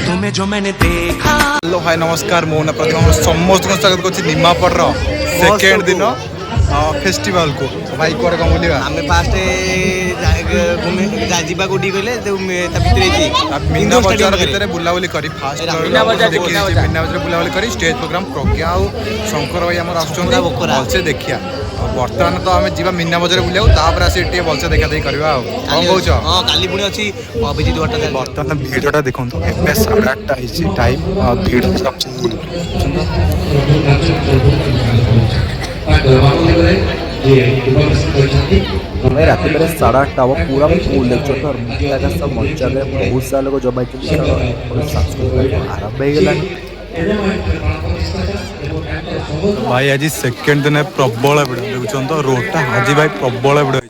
तुम्हें जो मैंने देखा। हेलो हाय नमस्कार मो प्रतिमा समस्त स्वागत कर निमापड़ सेकेंड दिन फेस्टिवल को भाई कौन कौन बुलिया आमे फास्ट जाजिबा कोडी कहले ता भितरे मीना बजार भितर बुलाबुली करी फास्ट मीना बजार बुलाबुली करी स्टेज प्रोग्राम प्रज्ञा और शंकर भाई आमर आसुचंदा भलसे देखिया बर्तमान तो आम जी मीना बजार बुलाऊ तापर आसी भलसे देखा देखी करवा कौन कौच हां काली पुणी अछि अभिजीत भट्टाचार्य बर्तमान भिडटा देखंतु एबे 8:30 हिची टाइम भीड़ रात में 8:30 हम पूरा फुल लेक्चर तो सब मंचा में बहुत सारा लोग जब सांस्कृतिक आरंभ हो गला भाई आज सेकेंड दिन प्रबल भिड़ देखुन तो रोडटा आज भाई प्रबल भिड़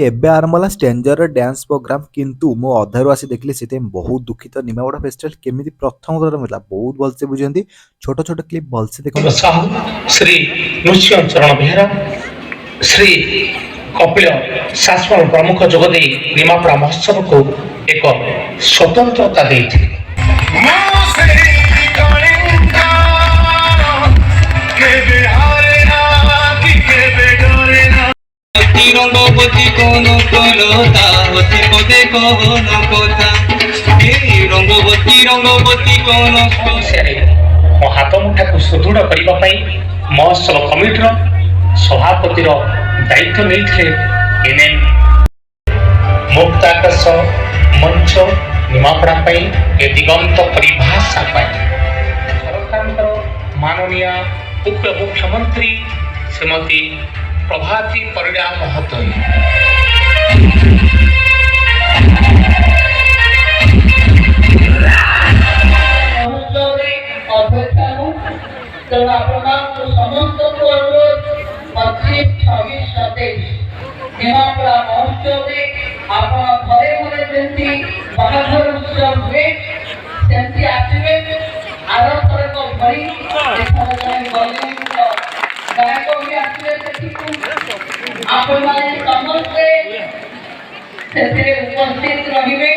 एबे आरंभ होला स्टेंजर डांस प्रोग्राम किंतु मो अधारु आसी देखली सेते बहुत दुखित निमावड़ा फेस्टिवल केमिति प्रथम थर मिला बहुत भलसे बुझंती छोट छोट क्लिप भलसे देखो श्री नृसिंह चरण बेहरा श्री कपिल शासवाल प्रमुख जोगदे निमापड़ा महोत्सव को एक स्वतंत्रता देते रंगवती कोन कोलता होती पदे कोन कोता रंगवती कोन कोसरे मो हाथ मुठा को सुदृढ़ करबा पई महोत्सव कमिटीर सभापतिर दायित्व नेइथिले एनएन मुक्ताकर्ष मंच निमापड़ा पई ए दिगंत परिभाषा पई सरकार माननीय उप मुख्यमंत्री श्रीमती प्रभाती परिणाम महतो समस्त अनुरोध 25-26-27 निमापड़ा महोत्सव आप घरे घरे जमी बाहाघर उत्सव हुए सेमती आसवे आर थरक भरी गायक भी आसवे आपण माने समस्ते सेते उपस्थित रहिबे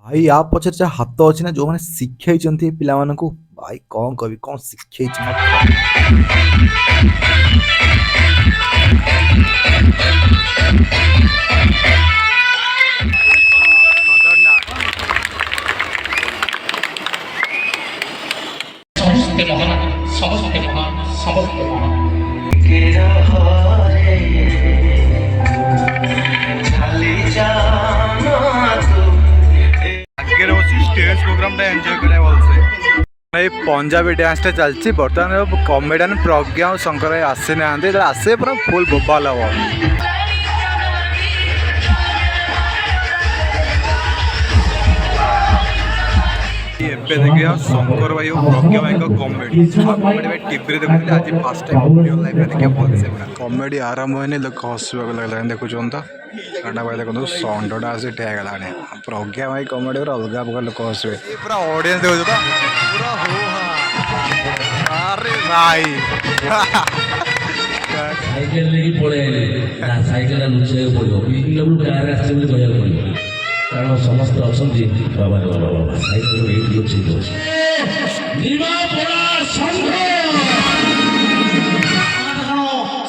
भाई या पछर जा हाथ अछि ना जो माने शिक्षै चंती पिला मानकु भाई कौन कवि कौन शिक्षै समस्ते महान स्टेज प्रोग्राम एंजॉय करे बोलसे भाई पंजाबी डांस टा चलछि बर्तमान कॉमेडियन प्रज्ञा और शंकर भाई आसे ना आसे पूरा फुल बोबाल हबो एबे देखिए शंकर भाई और प्रज्ञा भाई का कॉमेडी भाई टीवी रे देखुले आज फर्स्ट टाइम रियल लाइफ रे देखिए बोलसे पूरा कॉमेडी आरंभ होने लोग हसबा लगला देखु जोंता काटा भाई देखो साउंडटा आसे ठे गलाने प्रज्ञा भाई कॉमेडी और अलग अलग लोग हसबे पूरा ऑडियंस देखो तो पूरा हो हा अरे भाई साइकेल लेके पळे ना साइकेल नुचे पड़ो बिल्कुल कार आसे बोली कहया पड़ो कारण समस्त अछंती बाबा बाबा साइकेल एट लोग छी निमापड़ा संघ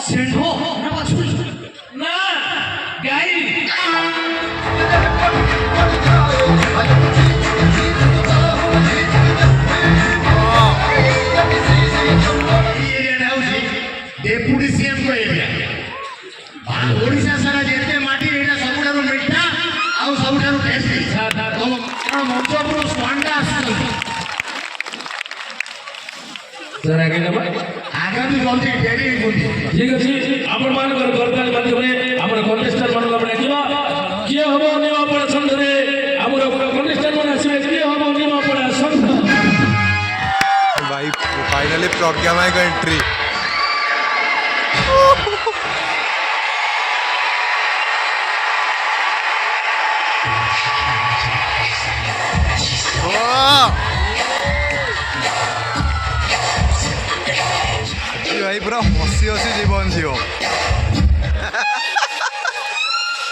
सेंढो ना गाई डेपुटी सीएम को एरिया ओडिशा सारा जेते माटी एटा सबुठारु मिठा आउ सबुठारु टेस्टी तो मंच पुरो स्वांडा आसी सर आगे नबा आगे भी जल्दी डेरी होती ठीक अछि आपण मान कर गरदान माध्यमे आपण कॉन्टेस्टर मान आपण किबा के हबो निमापड़ा संघ रे हमर कॉन्टेस्टर मान आसीबे के हबो निमापड़ा संघ भाई फाइनली प्रज्ञा भाई का एंट्री भाई पूरा हसी हसी जीवन झील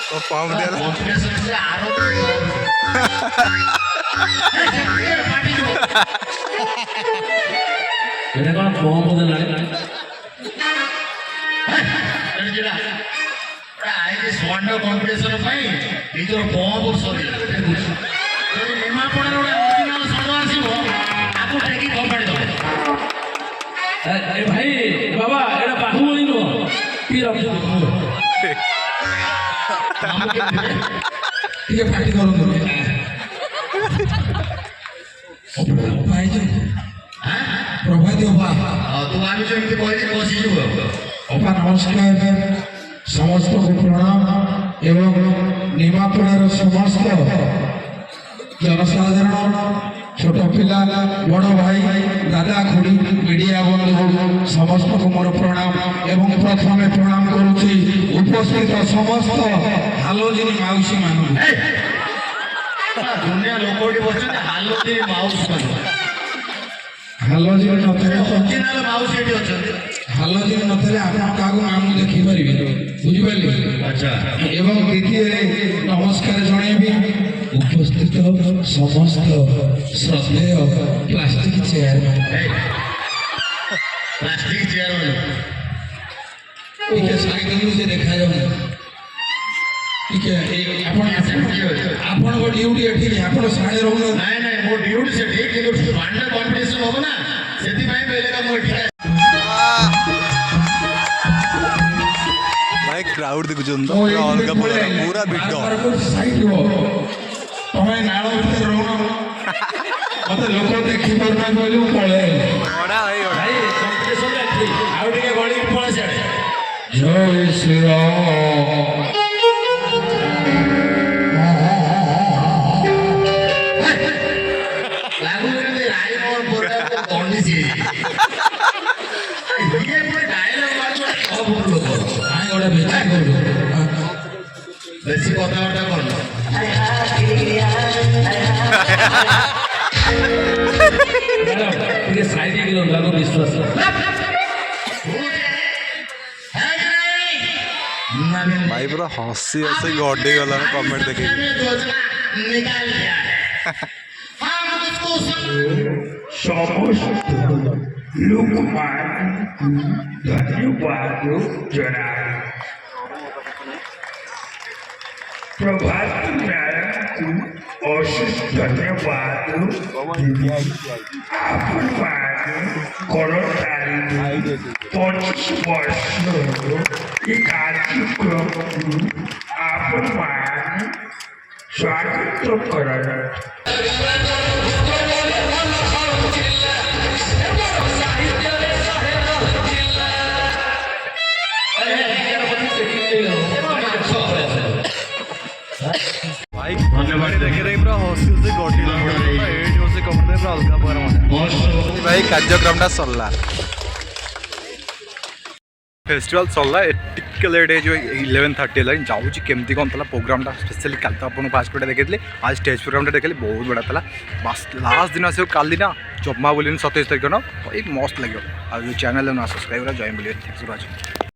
तो पंप दिया କମ୍ପିଟିସନ ସେ ଆର এটা কোন কম দেলানি ଆଇକି ସ୍ୱାଣ୍ଡ କମ୍ପିଟିସନ ପାଇଁ ନିଜର ବମ୍ବ ସରିଲା ଯଦି ନିମାପଡ଼ାର ଗୋଟେ ଅରିଜିନାଲ ସାଙ୍ଗ ଆସିବ ତାକୁ ଟେକି କମ୍ପାଡ଼ି ଦେବ ଏ ଭାଇ ବାବା এটা ବାହୁବଳି ନୁହଁ কি ରଖିଛୁ ଟିକେ ପାଟି କରନ୍ତୁ ପ୍ରଭାତୀ ଅପା ତୁ ଆମେ ଯେମିତି କହିକି ବସିଯିବୁ ଅପା ନମସ୍କାର ସମସ୍ତଙ୍କୁ ପ୍ରଣାମ ଏବଂ ନିମାପଡ଼ାର ସମସ୍ତ ଜନସାଧାରଣ ଛୋଟ ପିଲା ବଡ଼ ଭାଇ ଦାଦା ଖୁଡ଼ି ମିଡ଼ିଆ ବନ୍ଧୁ ସମସ୍ତଙ୍କୁ ମୋର ପ୍ରଣାମ ଏବଂ ପ୍ରଥମେ ପ୍ରଣାମ କରୁଛି ଉପସ୍ଥିତ ସମସ୍ତ ହାଲୋଜିନି ମାଉସୀ ମାନଙ୍କୁ ଦୁନିଆ ଲୋକଟି ବସିଛନ୍ତି ହାଲତି ମାଉସ ମାନେ ହାଲୋଜିନି ନଥିଲେ ଅରିଜିନାଲ ମାଉସ ଏଠି ଅଛନ୍ତି ହାଲୋଜିନି ନଥିଲେ ଆପଣ କାହାକୁ ମାମୁଁ ଦେଖିପାରିବେ ବୁଝିପାରିଲେ ଆଚ୍ଛା ଏବଂ ଦ୍ୱିତୀୟରେ ନମସ୍କାର ଜଣାଇବି ଉପସ୍ଥିତ ସମସ୍ତ ଶ୍ରଦ୍ଧେୟ ପ୍ଲାଷ୍ଟିକ ଚେୟାରମ୍ୟାନ ପ୍ଲାଷ୍ଟିକ ଚେୟାର ଟିକେ ସାଇକେଲରୁ ସେ ଦେଖାଯାଉନି ଟିକେ ଆପଣଙ୍କ ଡ୍ୟୁଟି ଏଠି ଆପଣ ସାଡ଼େ ରହୁନାହାନ୍ତି ନାଇଁ ନାଇଁ ମୋ ଡ୍ୟୁଟି ସେଠି କିନ୍ତୁ ସ୍ୱାଣ୍ଡ କମ୍ପିଟିସନ ହବ ନା ସେଥିପାଇଁ ବେଲେ ମୁଁ ଏଠି भाई क्राउड देखुछन तो पूरा अलग प्रकार पूरा भिड़ ସାଇଟ୍ ହୁଅ ତମେ ନାଳ ଭିତରେ ରହୁନ ମତେ ଲୋକ ଦେଖିପାରୁନାହାନ୍ତି ବୋଲି ମୁଁ ପଳେଇ बड़ा भाई बड़ा ଭାଇ କମ୍ପିଟିସନ ଅଛି ଆଉ ଟିକେ ଗଳିକି ପଳେଇ ସିଆଡ଼େ ଜୟ ଶ୍ରୀରାମ ଲାଗୁଛନ୍ତି ରାଇ ମୋର ପୁରା କଣ୍ଡିସି ଇଏ ପୁରା ଡାଇଲଗ ମାରୁଛି ସବୁ ଲୋକ କାଇଁ ଗୋଟେ ବେଚି କରୁ ବେଶୀ କଥାବାର୍ତ୍ତା କରୁନ ଟିକେ ସାଇଡ୍ ହେଇକି ରହନ୍ତୁ ଆଗ ବିଶ୍ୱାସ भाई पूरा हसी हसी गड्डी गला कमेंट देखी योजना निकाल लिया है हम उसको সমস্ত লোকমান ধন্যবাদ জনাব প্রভাত নারায়ণଙ୍କୁ অশেষ ধন্যবাদ ଆପଣମାନେ କରତାଳିରେ 25 ବର୍ଷରୁ ଏ କାର୍ଯ୍ୟକ୍ରମକୁ ଆପଣମାନେ ସ୍ୱାଗତ କରନ୍ତି भाई धन्यवाद देखी रही पूरा हसी हसी गड्डी एट हसी कमेंट पूरा अलग प्रकार मजा भाई कार्यक्रम सरला फेस्टिवल सरला टिके लेट है जो 11:30 है जाऊँ केमती कौन था प्रोग्राम स्पेशली कल तो आपको फास्ट कोटा देखी आज स्टेज प्रोग्राम देखी बहुत बड़ा था बस लास्ट दिन आस कल दिन जमा बोली 27 तारीख ना भाई मस्त लगे आज चैनल सब्सक्राइब जॉइन बोलिए थैंक्स फॉर वाचिंग।